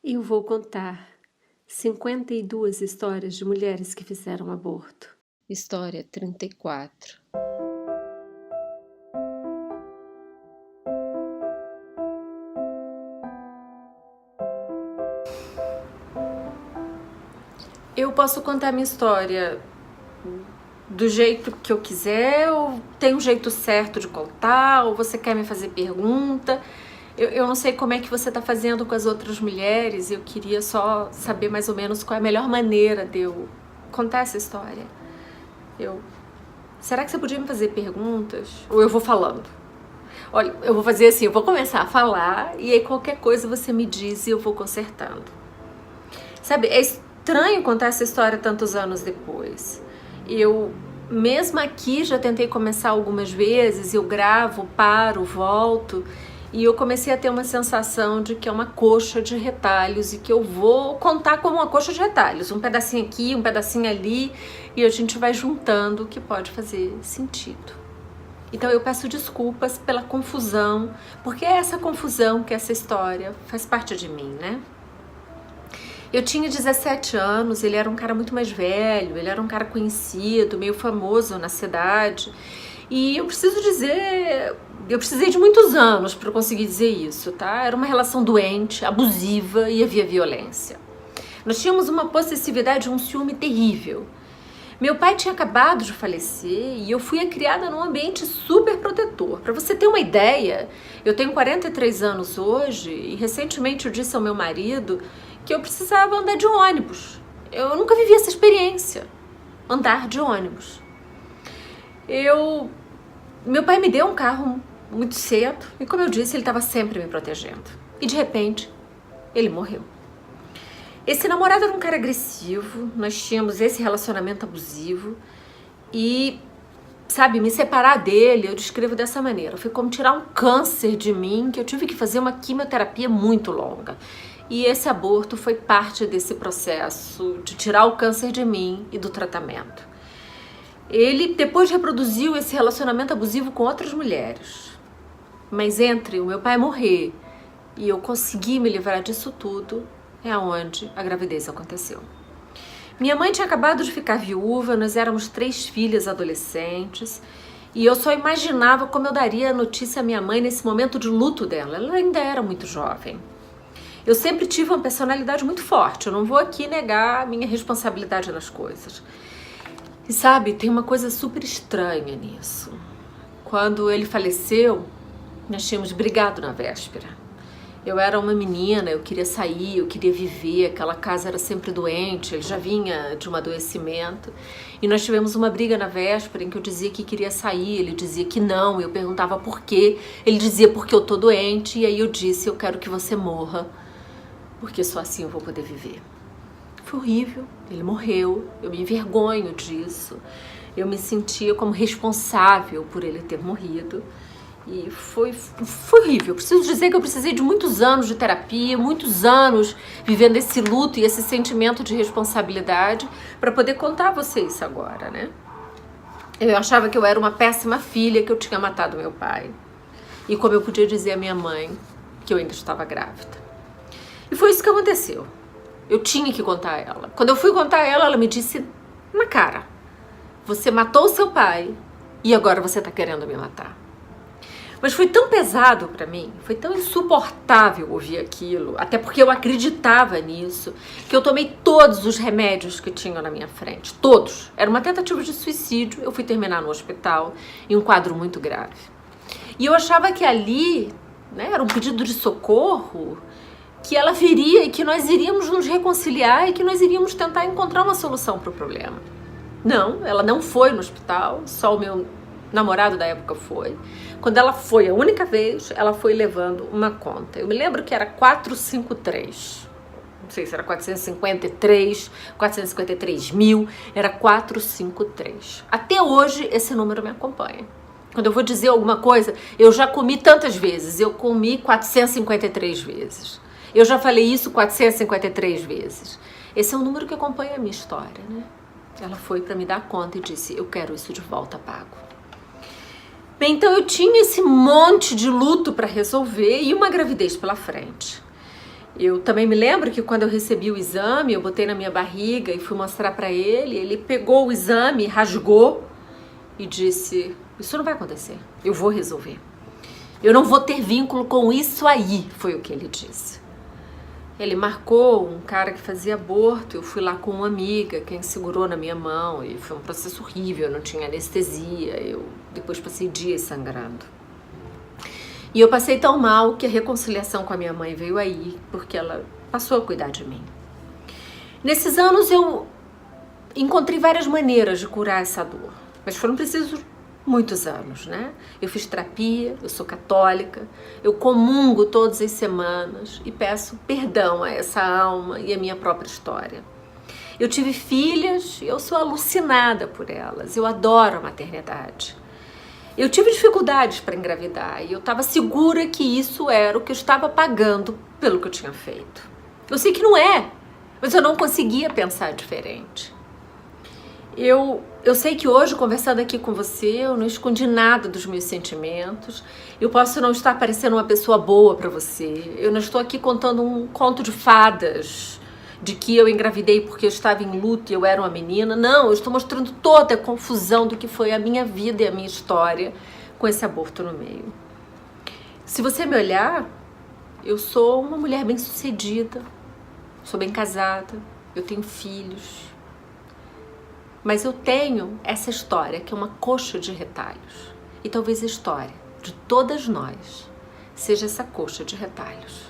Eu vou contar 52 histórias de mulheres que fizeram aborto. História 34. Eu posso contar minha história do jeito que eu quiser, ou tem um jeito certo de contar, ou você quer me fazer pergunta. Eu não sei como é que você está fazendo com as outras mulheres, eu queria só saber mais ou menos qual é a melhor maneira de eu contar essa história. Será que você podia me fazer perguntas? Ou eu vou falando? Olha, eu vou fazer assim, eu vou começar a falar e aí qualquer coisa você me diz e eu vou consertando. Sabe, é estranho contar essa história tantos anos depois. Eu, mesmo aqui, já tentei começar algumas vezes, eu gravo, paro, volto, e eu comecei a ter uma sensação de que é uma coxa de retalhos e que eu vou contar como uma coxa de retalhos, um pedacinho aqui, um pedacinho ali, e a gente vai juntando o que pode fazer sentido. Então eu peço desculpas pela confusão, porque é essa confusão que essa história faz parte de mim, né? Eu tinha 17 anos, ele era um cara muito mais velho, ele era um cara conhecido, meio famoso na cidade. E eu preciso dizer, eu precisei de muitos anos para conseguir dizer isso, tá? Era uma relação doente, abusiva e havia violência. Nós tínhamos uma possessividade, um ciúme terrível. Meu pai tinha acabado de falecer e eu fui criada num ambiente super protetor. Para você ter uma ideia, eu tenho 43 anos hoje e recentemente eu disse ao meu marido que eu precisava andar de ônibus. Eu nunca vivi essa experiência, andar de ônibus. Meu pai me deu um carro muito cedo e, como eu disse, ele estava sempre me protegendo. E de repente, ele morreu. Esse namorado era um cara agressivo, nós tínhamos esse relacionamento abusivo e, sabe, me separar dele, eu descrevo dessa maneira. Foi como tirar um câncer de mim, que eu tive que fazer uma quimioterapia muito longa. E esse aborto foi parte desse processo de tirar o câncer de mim e do tratamento. Ele depois reproduziu esse relacionamento abusivo com outras mulheres. Mas entre o meu pai morrer e eu conseguir me livrar disso tudo, é onde a gravidez aconteceu. Minha mãe tinha acabado de ficar viúva, nós éramos 3 filhas adolescentes e eu só imaginava como eu daria a notícia à minha mãe nesse momento de luto dela. Ela ainda era muito jovem. Eu sempre tive uma personalidade muito forte, eu não vou aqui negar a minha responsabilidade nas coisas. E sabe, tem uma coisa super estranha nisso. Quando ele faleceu, nós tínhamos brigado na véspera. Eu era uma menina, eu queria sair, eu queria viver, aquela casa era sempre doente, ele já vinha de um adoecimento. E nós tivemos uma briga na véspera em que eu dizia que queria sair, ele dizia que não, eu perguntava por quê, ele dizia porque eu tô doente, e aí eu disse, eu quero que você morra, porque só assim eu vou poder viver. Foi horrível, ele morreu, eu me envergonho disso, eu me sentia como responsável por ele ter morrido. E foi horrível. Preciso dizer que eu precisei de muitos anos de terapia, muitos anos vivendo esse luto e esse sentimento de responsabilidade para poder contar a vocês isso agora, né? Eu achava que eu era uma péssima filha, que eu tinha matado meu pai. E como eu podia dizer à minha mãe que eu ainda estava grávida. E foi isso que aconteceu. Eu tinha que contar a ela. Quando eu fui contar a ela, ela me disse na cara: você matou o seu pai e agora você tá querendo me matar. Mas foi tão pesado pra mim, foi tão insuportável ouvir aquilo, até porque eu acreditava nisso, que eu tomei todos os remédios que tinham na minha frente, todos. Era uma tentativa de suicídio, eu fui terminar no hospital em um quadro muito grave. E eu achava que ali, né, era um pedido de socorro, que ela viria e que nós iríamos nos reconciliar e que nós iríamos tentar encontrar uma solução para o problema. Não, ela não foi no hospital, só o meu namorado da época foi. Quando ela foi a única vez, ela foi levando uma conta. Eu me lembro que era 453. Não sei se era 453, 453 mil, era 453. Até hoje esse número me acompanha. Quando eu vou dizer alguma coisa, eu já comi tantas vezes, eu comi 453 vezes. Eu já falei isso 453 vezes. Esse é um número que acompanha a minha história, né? Ela foi para me dar conta e disse, eu quero isso de volta pago. Bem, então eu tinha esse monte de luto para resolver e uma gravidez pela frente. Eu também me lembro que quando eu recebi o exame, eu botei na minha barriga e fui mostrar para ele. Ele pegou o exame, rasgou e disse: isso não vai acontecer, eu vou resolver. Eu não vou ter vínculo com isso aí, foi o que ele disse. Ele marcou um cara que fazia aborto, eu fui lá com uma amiga, quem segurou na minha mão, e foi um processo horrível, eu não tinha anestesia, eu depois passei dias sangrando. E eu passei tão mal que a reconciliação com a minha mãe veio aí, porque ela passou a cuidar de mim. Nesses anos eu encontrei várias maneiras de curar essa dor, mas foram precisos muitos anos, né? Eu fiz terapia, eu sou católica, eu comungo todas as semanas e peço perdão a essa alma e a minha própria história. Eu tive filhas e eu sou alucinada por elas, eu adoro a maternidade. Eu tive dificuldades para engravidar e eu estava segura que isso era o que eu estava pagando pelo que eu tinha feito. Eu sei que não é, mas eu não conseguia pensar diferente. Eu sei que hoje, conversando aqui com você, eu não escondi nada dos meus sentimentos. Eu posso não estar parecendo uma pessoa boa para você. Eu não estou aqui contando um conto de fadas, de que eu engravidei porque eu estava em luto e eu era uma menina. Não, eu estou mostrando toda a confusão do que foi a minha vida e a minha história com esse aborto no meio. Se você me olhar, eu sou uma mulher bem-sucedida, sou bem casada, eu tenho filhos. Mas eu tenho essa história que é uma coxa de retalhos. E talvez a história de todas nós seja essa coxa de retalhos.